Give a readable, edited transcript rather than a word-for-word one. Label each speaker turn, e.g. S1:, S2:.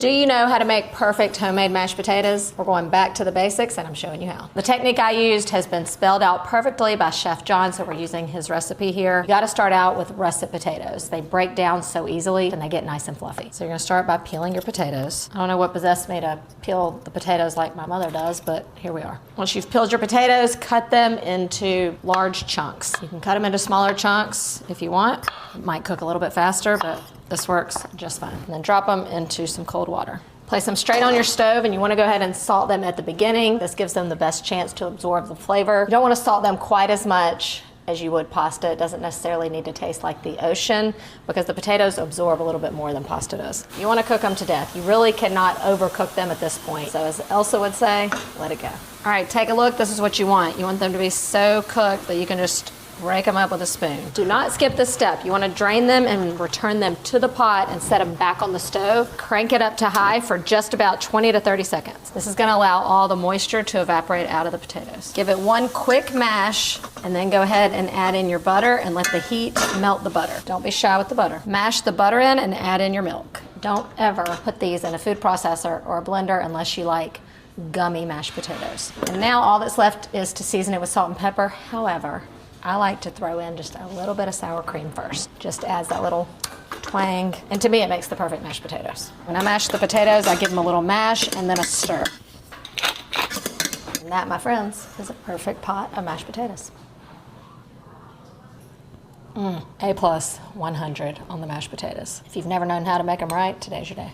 S1: Do you know how to make perfect homemade mashed potatoes? We're going back to the basics and I'm showing you how. The technique I used has been spelled out perfectly by Chef John, so we're using his recipe here. You gotta start out with russet potatoes. They break down so easily and they get nice and fluffy. So you're gonna start by peeling your potatoes. I don't know what possessed me to peel the potatoes like my mother does, but here we are. Once you've peeled your potatoes, cut them into large chunks. You can cut them into smaller chunks if you want. It might cook a little bit faster, but this works just fine. And then drop them into some cold water. Place them straight on your stove, and you want to go ahead and salt them at the beginning. This gives them the best chance to absorb the flavor. You don't want to salt them quite as much as you would pasta. It doesn't necessarily need to taste like the ocean because the potatoes absorb a little bit more than pasta does. You want to cook them to death. You really cannot overcook them at this point. So as Elsa would say, let it go. All right, take a look. This is what you want. You want them to be so cooked that you can just rake them up with a spoon. Do not skip this step. You want to drain them and return them to the pot and set them back on the stove. Crank it up to high for just about 20 to 30 seconds. This is going to allow all the moisture to evaporate out of the potatoes. Give it one quick mash and then go ahead and add in your butter and let the heat melt the butter. Don't be shy with the butter. Mash the butter in and add in your milk. Don't ever put these in a food processor or a blender unless you like gummy mashed potatoes. And now all that's left is to season it with salt and pepper. However, I like to throw in just a little bit of sour cream first. Just adds that little twang. And to me, it makes the perfect mashed potatoes. When I mash the potatoes, I give them a little mash and then a stir. And that, my friends, is a perfect pot of mashed potatoes. A plus 100 on the mashed potatoes. If you've never known how to make them right, today's your day.